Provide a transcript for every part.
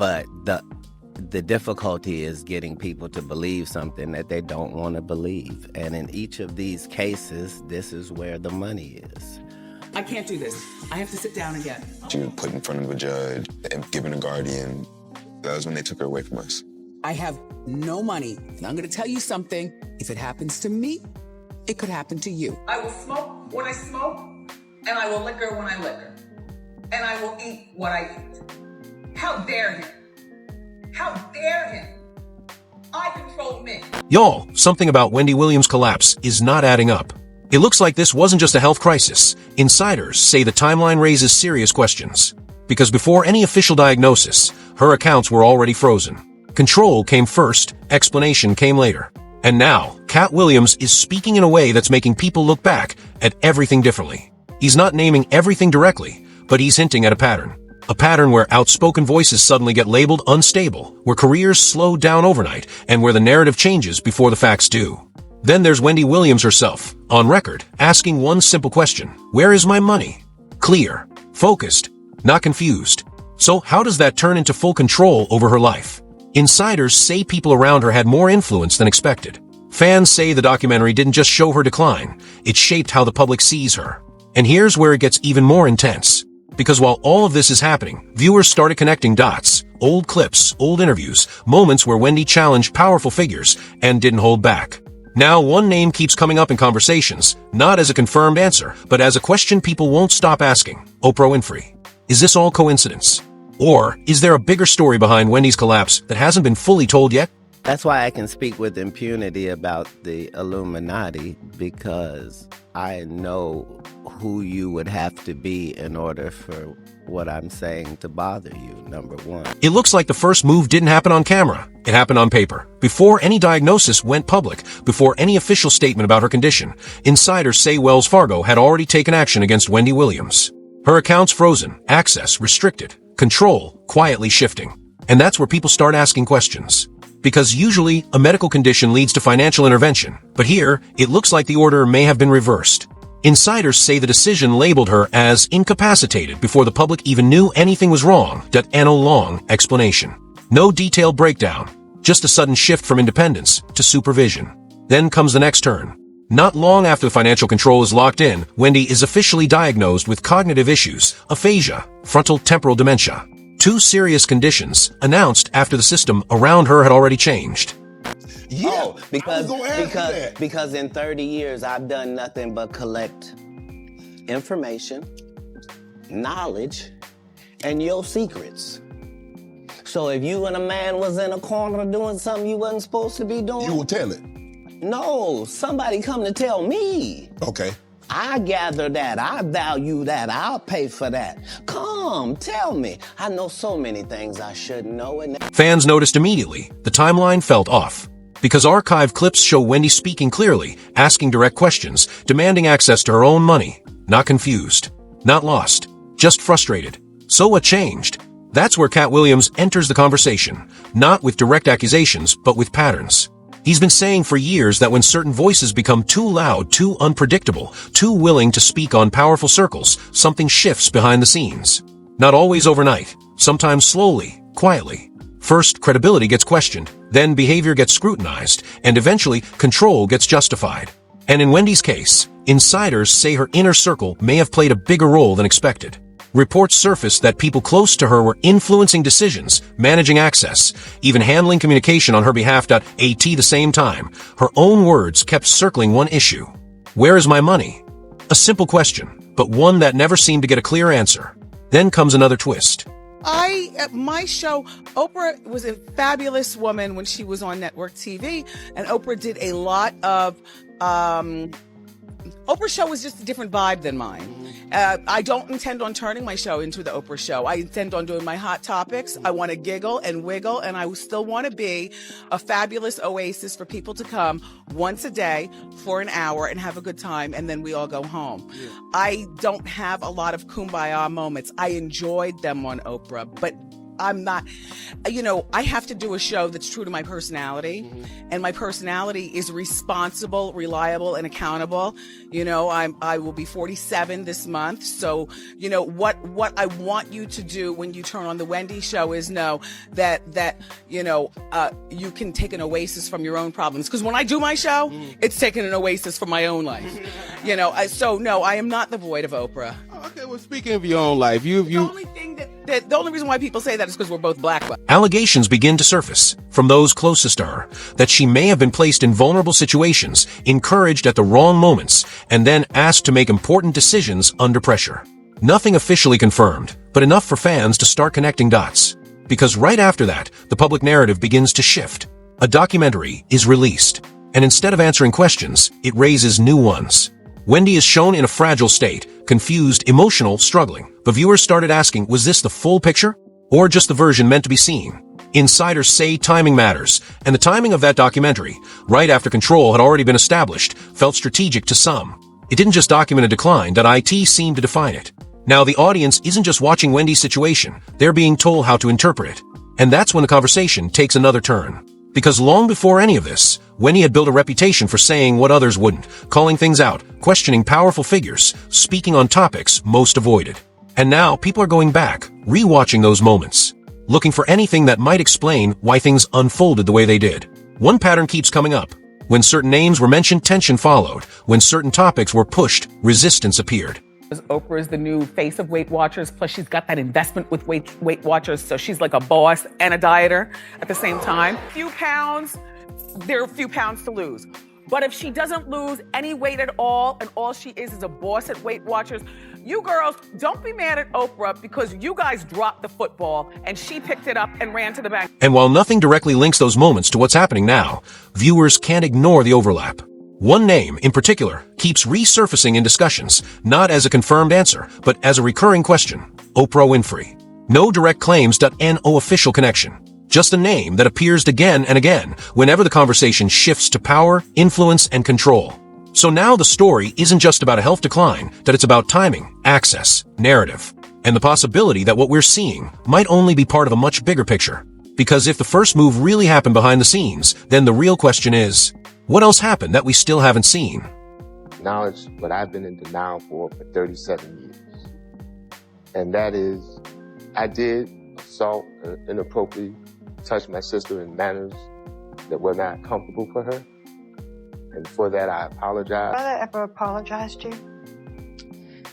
But the difficulty is getting people to believe something that they don't want to believe. And in each of these cases, this is where the money is. I can't do this. I have to sit down again. She was put in front of a judge and given a guardian. That was when they took her away from us. I have no money. And I'm going to tell you something. If it happens to me, it could happen to you. I will smoke when I smoke, and I will liquor when I liquor. And I will eat what I eat. How dare him? How dare him? I control me. Y'all, something about Wendy Williams' collapse is not adding up. It looks like this wasn't just a health crisis. Insiders say the timeline raises serious questions. Because before any official diagnosis, her accounts were already frozen. Control came first, explanation came later. And now, Katt Williams is speaking in a way that's making people look back at everything differently. He's not naming everything directly, but he's hinting at a pattern. A pattern where outspoken voices suddenly get labeled unstable, where careers slow down overnight, and where the narrative changes before the facts do. Then there's Wendy Williams herself, on record, asking one simple question. Where is my money? Clear, focused, not confused. So how does that turn into full control over her life? Insiders say people around her had more influence than expected. Fans say the documentary didn't just show her decline, it shaped how the public sees her. And here's where it gets even more intense. Because while all of this is happening, viewers started connecting dots, old clips, old interviews, moments where Wendy challenged powerful figures and didn't hold back. Now one name keeps coming up in conversations, not as a confirmed answer, but as a question people won't stop asking. Oprah Winfrey. Is this all coincidence? Or is there a bigger story behind Wendy's collapse that hasn't been fully told yet? That's why I can speak with impunity about the Illuminati, because I know who you would have to be in order for what I'm saying to bother you, number one. It looks like the first move didn't happen on camera. It happened on paper. Before any diagnosis went public, before any official statement about her condition, insiders say Wells Fargo had already taken action against Wendy Williams. Her accounts frozen, access restricted, control quietly shifting. And that's where people start asking questions. Because usually, a medical condition leads to financial intervention. But here, it looks like the order may have been reversed. Insiders say the decision labeled her as incapacitated before the public even knew anything was wrong. No long explanation. No detailed breakdown. Just a sudden shift from independence to supervision. Then comes the next turn. Not long after the financial control is locked in, Wendy is officially diagnosed with cognitive issues, aphasia, frontal temporal dementia. Two serious conditions announced after the system around her had already changed. Yeah, because in 30 years, I've done nothing but collect information, knowledge, and your secrets. So if you and a man was in a corner doing something you wasn't supposed to be doing... You will tell it? No, somebody come to tell me. Okay. I gather that, I value that, I'll pay for that. Come, tell me. I know so many things I shouldn't know. And Fans noticed immediately. The timeline felt off. Because archive clips show Wendy speaking clearly, asking direct questions, demanding access to her own money. Not confused. Not lost. Just frustrated. So what changed? That's where Katt Williams enters the conversation. Not with direct accusations, but with patterns. He's been saying for years that when certain voices become too loud, too unpredictable, too willing to speak on powerful circles, something shifts behind the scenes. Not always overnight, sometimes slowly, quietly. First, credibility gets questioned, then behavior gets scrutinized, and eventually, control gets justified. And in Wendy's case, insiders say her inner circle may have played a bigger role than expected. Reports surfaced that people close to her were influencing decisions, managing access, even handling communication on her behalf. At the same time, her own words kept circling one issue. Where is my money? A simple question, but one that never seemed to get a clear answer. Then comes another twist. At my show, Oprah was a fabulous woman when she was on network TV, and Oprah did a lot of, Oprah's show was just a different vibe than mine. I don't intend on turning my show into the Oprah show. I intend on doing my hot topics. I want to giggle and wiggle, and I still want to be a fabulous oasis for people to come once a day for an hour and have a good time, and then we all go home. Yeah. I don't have a lot of kumbaya moments. I enjoyed them on Oprah, but I'm not, you know, I have to do a show that's true to my personality. And my personality is responsible, reliable, and accountable. You know, I will be 47 this month. So, you know, what I want you to do when you turn on the Wendy show is know that you know, you can take an oasis from your own problems. Because when I do my show, it's taking an oasis from my own life. You know, so no, I am not the void of Oprah. Okay, well, speaking of your own life, the only thing the only reason why people say that is because we're both black. Allegations begin to surface from those closest to her that she may have been placed in vulnerable situations, encouraged at the wrong moments, and then asked to make important decisions under pressure. Nothing officially confirmed, but enough for fans to start connecting dots. Because right after that, the public narrative begins to shift. A documentary is released, and instead of answering questions, it raises new ones. Wendy is shown in a fragile state, confused, emotional, struggling. But viewers started asking, was this the full picture? Or just the version meant to be seen? Insiders say timing matters, and the timing of that documentary, right after control had already been established, felt strategic to some. It didn't just document a decline, .it seemed to define it. Now the audience isn't just watching Wendy's situation, they're being told how to interpret it. And that's when the conversation takes another turn. Because long before any of this, Wendy had built a reputation for saying what others wouldn't, calling things out, questioning powerful figures, speaking on topics most avoided. And now people are going back, rewatching those moments, looking for anything that might explain why things unfolded the way they did. One pattern keeps coming up. When certain names were mentioned, tension followed. When certain topics were pushed, resistance appeared. Oprah is the new face of Weight Watchers, plus she's got that investment with Weight Watchers, so she's like a boss and a dieter at the same time. There are a few pounds to lose. But if she doesn't lose any weight at all, and all she is a boss at Weight Watchers, you girls, don't be mad at Oprah because you guys dropped the football and she picked it up and ran to the bank. And while nothing directly links those moments to what's happening now, viewers can't ignore the overlap. One name, in particular, keeps resurfacing in discussions, not as a confirmed answer, but as a recurring question. Oprah Winfrey. No direct claims, no official connection. Just a name that appears again and again whenever the conversation shifts to power, influence, and control. So now the story isn't just about a health decline, that it's about timing, access, narrative, and the possibility that what we're seeing might only be part of a much bigger picture. Because if the first move really happened behind the scenes, then the real question is, what else happened that we still haven't seen? Acknowledge what I've been in denial for 37 years. And that is, I did assault and inappropriately touch my sister in manners that were not comfortable for her. And for that, I apologize. Brother ever apologized to you?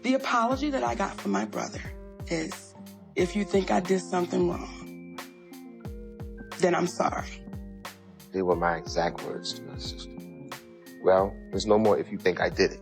The apology that I got from my brother is, if you think I did something wrong, then I'm sorry. They were my exact words to my sister. Well, there's no more if you think I did it.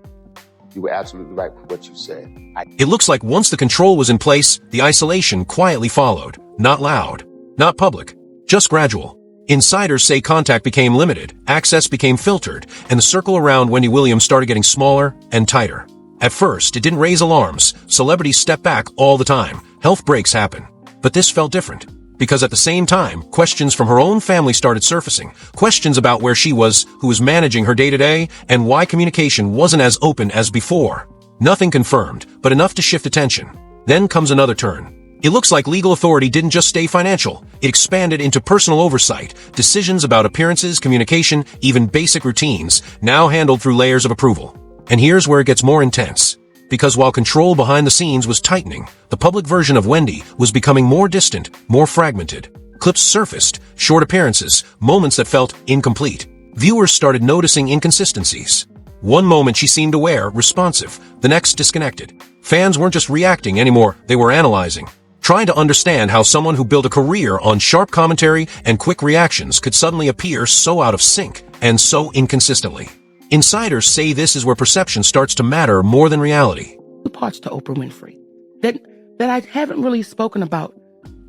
You were absolutely right with what you said. It looks like once the control was in place, the isolation quietly followed. Not loud, not public, just gradual. Insiders say contact became limited, access became filtered, and the circle around Wendy Williams started getting smaller and tighter. At first, it didn't raise alarms. Celebrities step back all the time. Health breaks happen. But this felt different. Because at the same time, questions from her own family started surfacing. Questions about where she was, who was managing her day-to-day, and why communication wasn't as open as before. Nothing confirmed, but enough to shift attention. Then comes another turn. It looks like legal authority didn't just stay financial. It expanded into personal oversight. Decisions about appearances, communication, even basic routines, now handled through layers of approval. And here's where it gets more intense. Because while control behind the scenes was tightening, the public version of Wendy was becoming more distant, more fragmented. Clips surfaced, short appearances, moments that felt incomplete. Viewers started noticing inconsistencies. One moment she seemed aware, responsive, the next disconnected. Fans weren't just reacting anymore, they were analyzing. Trying to understand how someone who built a career on sharp commentary and quick reactions could suddenly appear so out of sync and so inconsistently. Insiders say this is where perception starts to matter more than reality. Two parts to Oprah Winfrey that I haven't really spoken about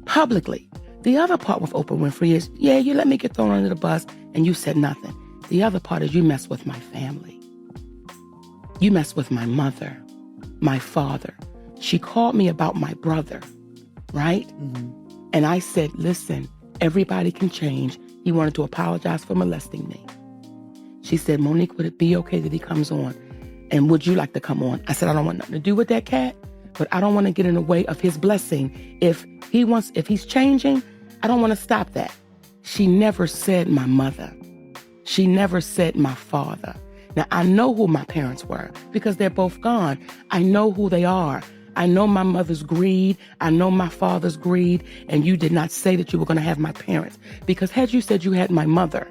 publicly. The other part with Oprah Winfrey is, yeah, you let me get thrown under the bus and you said nothing. The other part is you mess with my family. You mess with my mother, my father. She called me about my brother, right? Mm-hmm. And I said, listen, everybody can change. He wanted to apologize for molesting me. She said, Monique, would it be okay that he comes on? And would you like to come on? I said, I don't want nothing to do with that, Katt, but I don't want to get in the way of his blessing. If he's changing, I don't want to stop that. She never said my mother. She never said my father. Now, I know who my parents were because they're both gone. I know who they are. I know my mother's greed. I know my father's greed. And you did not say that you were going to have my parents, because had you said you had my mother,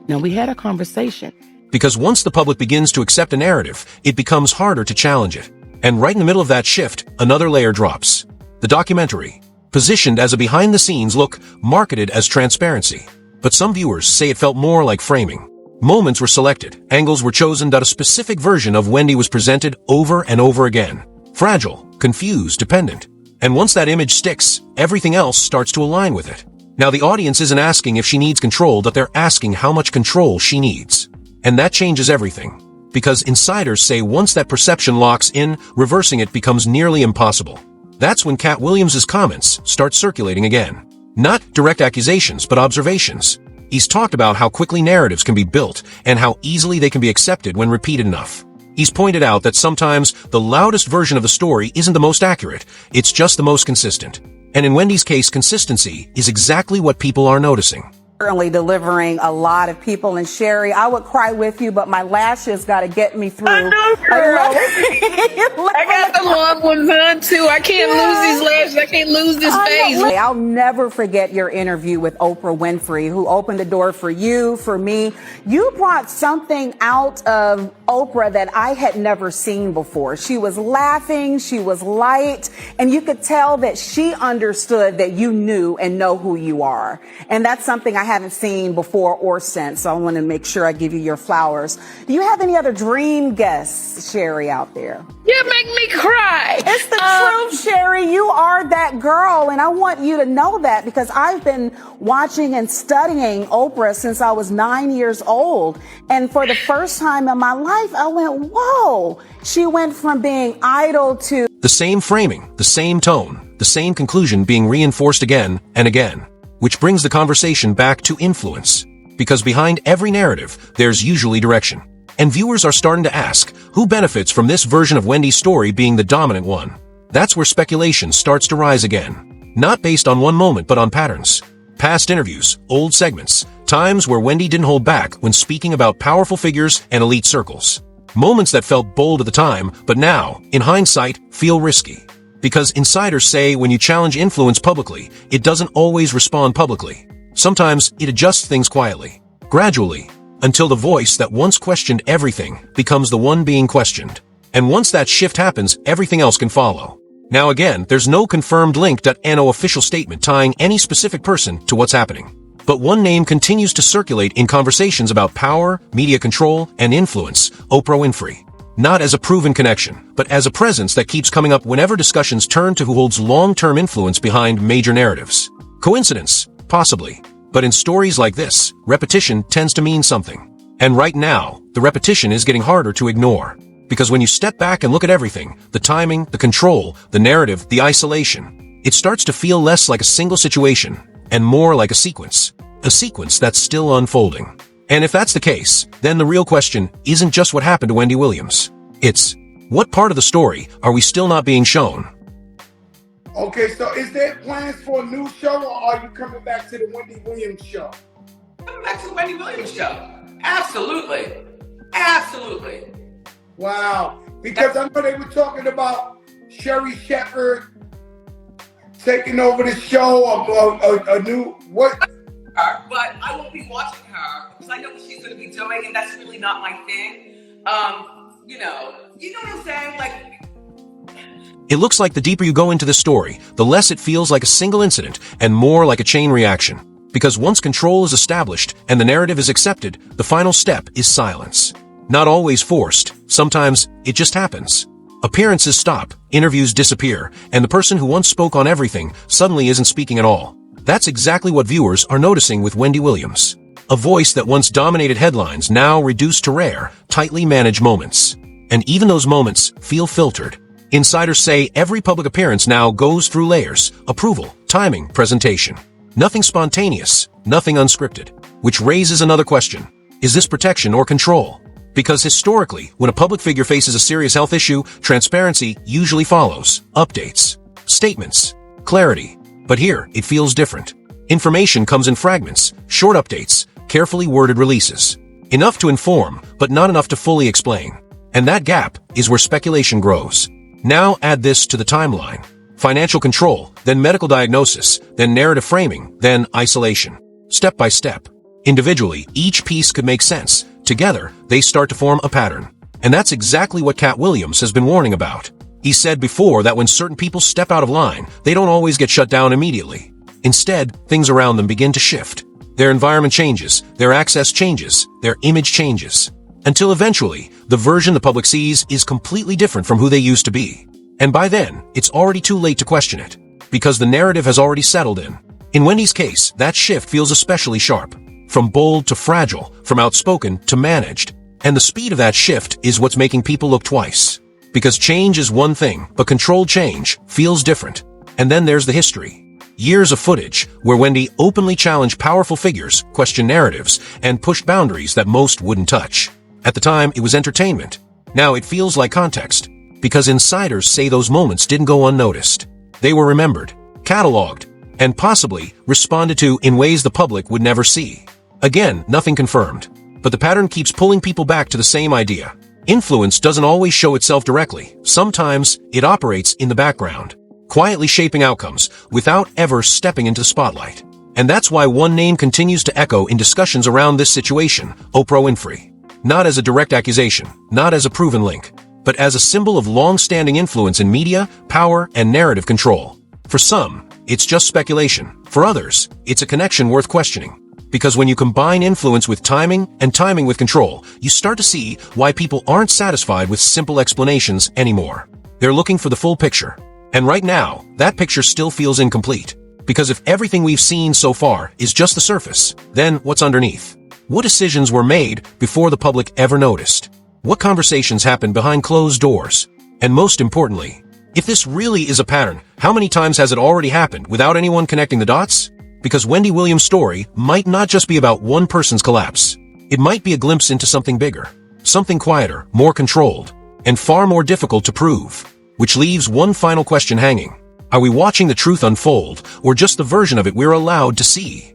now we had a conversation. Because once the public begins to accept a narrative, it becomes harder to challenge it. And right in the middle of that shift, another layer drops. The documentary, positioned as a behind-the-scenes look, marketed as transparency. But some viewers say it felt more like framing. Moments were selected, angles were chosen that a specific version of Wendy was presented over and over again. Fragile, confused, dependent. And once that image sticks, everything else starts to align with it. Now the audience isn't asking if she needs control, but they're asking how much control she needs. And that changes everything. Because insiders say once that perception locks in, reversing it becomes nearly impossible. That's when Katt Williams' comments start circulating again. Not direct accusations, but observations. He's talked about how quickly narratives can be built and how easily they can be accepted when repeated enough. He's pointed out that sometimes the loudest version of the story isn't the most accurate, it's just the most consistent. And in Wendy's case, consistency is exactly what people are noticing. Currently delivering a lot of people. And Sherry, I would cry with you, but my lashes got to get me through. I know, girl. I got the long ones on too. I can't lose these lashes. I can't lose this face. I'll never forget your interview with Oprah Winfrey, who opened the door for you, for me. You brought something out of Oprah that I had never seen before. She was laughing, she was light, and you could tell that she understood that you knew and know who you are. And that's something I haven't seen before or since, so I want to make sure I give you your flowers. Do you have any other dream guests, Sherry, out there? You make me cry. It's the truth, Sherry. You are that girl, and I want you to know that because I've been watching and studying Oprah since I was 9 years old. And for the first time in my life, I went, whoa. She went from being idol to... The same framing, the same tone, the same conclusion being reinforced again and again. Which brings the conversation back to influence. Because behind every narrative, there's usually direction. And viewers are starting to ask, who benefits from this version of Wendy's story being the dominant one? That's where speculation starts to rise again. Not based on one moment, but on patterns. Past interviews, old segments, times where Wendy didn't hold back when speaking about powerful figures and elite circles. Moments that felt bold at the time, but now, in hindsight, feel risky. Because insiders say when you challenge influence publicly, it doesn't always respond publicly. Sometimes it adjusts things quietly, gradually, until the voice that once questioned everything becomes the one being questioned. And once that shift happens, everything else can follow. Now again, there's no confirmed link and no official statement tying any specific person to what's happening. But one name continues to circulate in conversations about power, media control, and influence, Oprah Winfrey. Not as a proven connection, but as a presence that keeps coming up whenever discussions turn to who holds long-term influence behind major narratives. Coincidence? Possibly. But in stories like this, repetition tends to mean something. And right now, the repetition is getting harder to ignore. Because when you step back and look at everything, the timing, the control, the narrative, the isolation, it starts to feel less like a single situation, and more like a sequence. A sequence that's still unfolding. And if that's the case, then the real question isn't just what happened to Wendy Williams. It's, what part of the story are we still not being shown? Okay, so is there plans for a new show, or are you coming back to the Wendy Williams show? Coming back to the Wendy Williams show. Absolutely. Absolutely. Wow. Because I know they were talking about Sherry Shepherd taking over the show, a new, what? But I won't be watching her because I know what she's going to be doing, and that's really not my thing. You know what I'm saying? Like, it looks like the deeper you go into the story, the less it feels like a single incident and more like a chain reaction. Because once control is established and the narrative is accepted, the final step is silence. Not always forced, sometimes it just happens. Appearances stop, interviews disappear, and the person who once spoke on everything suddenly isn't speaking at all. That's exactly what viewers are noticing with Wendy Williams. A voice that once dominated headlines now reduced to rare, tightly managed moments. And even those moments feel filtered. Insiders say every public appearance now goes through layers, approval, timing, presentation. Nothing spontaneous, nothing unscripted. Which raises another question. Is this protection or control? Because historically, when a public figure faces a serious health issue, transparency usually follows. Updates, statements, clarity. But here, it feels different. Information comes in fragments, short updates, carefully worded releases. Enough to inform, but not enough to fully explain. And that gap is where speculation grows. Now add this to the timeline. Financial control, then medical diagnosis, then narrative framing, then isolation. Step by step. Individually, each piece could make sense. Together, they start to form a pattern. And that's exactly what Katt Williams has been warning about. He said before that when certain people step out of line, they don't always get shut down immediately. Instead, things around them begin to shift. Their environment changes, their access changes, their image changes. Until eventually, the version the public sees is completely different from who they used to be. And by then, it's already too late to question it. Because the narrative has already settled in. In Wendy's case, that shift feels especially sharp. From bold to fragile, from outspoken to managed. And the speed of that shift is what's making people look twice. Because change is one thing, but controlled change feels different. And then there's the history. Years of footage where Wendy openly challenged powerful figures, questioned narratives, and pushed boundaries that most wouldn't touch. At the time, it was entertainment. Now it feels like context. Because insiders say those moments didn't go unnoticed. They were remembered, cataloged, and possibly responded to in ways the public would never see. Again, nothing confirmed. But the pattern keeps pulling people back to the same idea. Influence doesn't always show itself directly. Sometimes it operates in the background, quietly shaping outcomes without ever stepping into the spotlight. And that's why one name continues to echo in discussions around this situation, Oprah Winfrey. Not as a direct accusation, not as a proven link, but as a symbol of long-standing influence in media, power, and narrative control. For some, it's just speculation. For others, it's a connection worth questioning. Because when you combine influence with timing and timing with control, you start to see why people aren't satisfied with simple explanations anymore. They're looking for the full picture. And right now, that picture still feels incomplete. Because if everything we've seen so far is just the surface, then what's underneath? What decisions were made before the public ever noticed? What conversations happened behind closed doors? And most importantly, if this really is a pattern, how many times has it already happened without anyone connecting the dots? Because Wendy Williams' story might not just be about one person's collapse. It might be a glimpse into something bigger, something quieter, more controlled, and far more difficult to prove. Which leaves one final question hanging. Are we watching the truth unfold, or just the version of it we're allowed to see?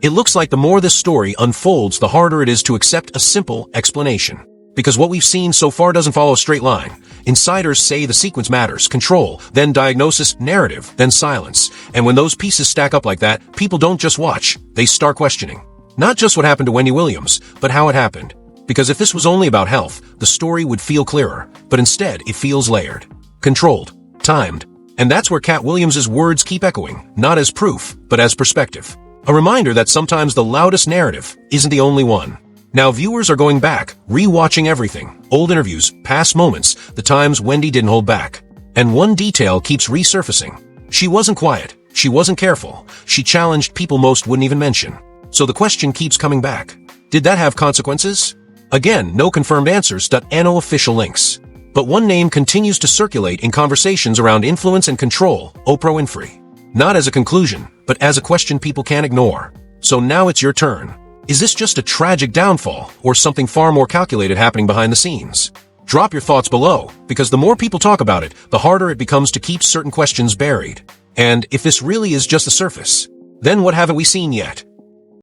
It looks like the more this story unfolds, the harder it is to accept a simple explanation. Because what we've seen so far doesn't follow a straight line. Insiders say the sequence matters, control, then diagnosis, narrative, then silence. And when those pieces stack up like that, people don't just watch, they start questioning. Not just what happened to Wendy Williams, but how it happened. Because if this was only about health, the story would feel clearer. But instead, it feels layered, controlled, timed. And that's where Katt Williams' words keep echoing, not as proof, but as perspective. A reminder that sometimes the loudest narrative isn't the only one. Now viewers are going back, re-watching everything, old interviews, past moments, the times Wendy didn't hold back. And one detail keeps resurfacing. She wasn't quiet, she wasn't careful, she challenged people most wouldn't even mention. So the question keeps coming back. Did that have consequences? Again, no confirmed answers, no official links. But one name continues to circulate in conversations around influence and control, Oprah Winfrey. Not as a conclusion, but as a question people can't ignore. So now it's your turn. Is this just a tragic downfall, or something far more calculated happening behind the scenes? Drop your thoughts below, because the more people talk about it, the harder it becomes to keep certain questions buried. And if this really is just the surface, then what haven't we seen yet?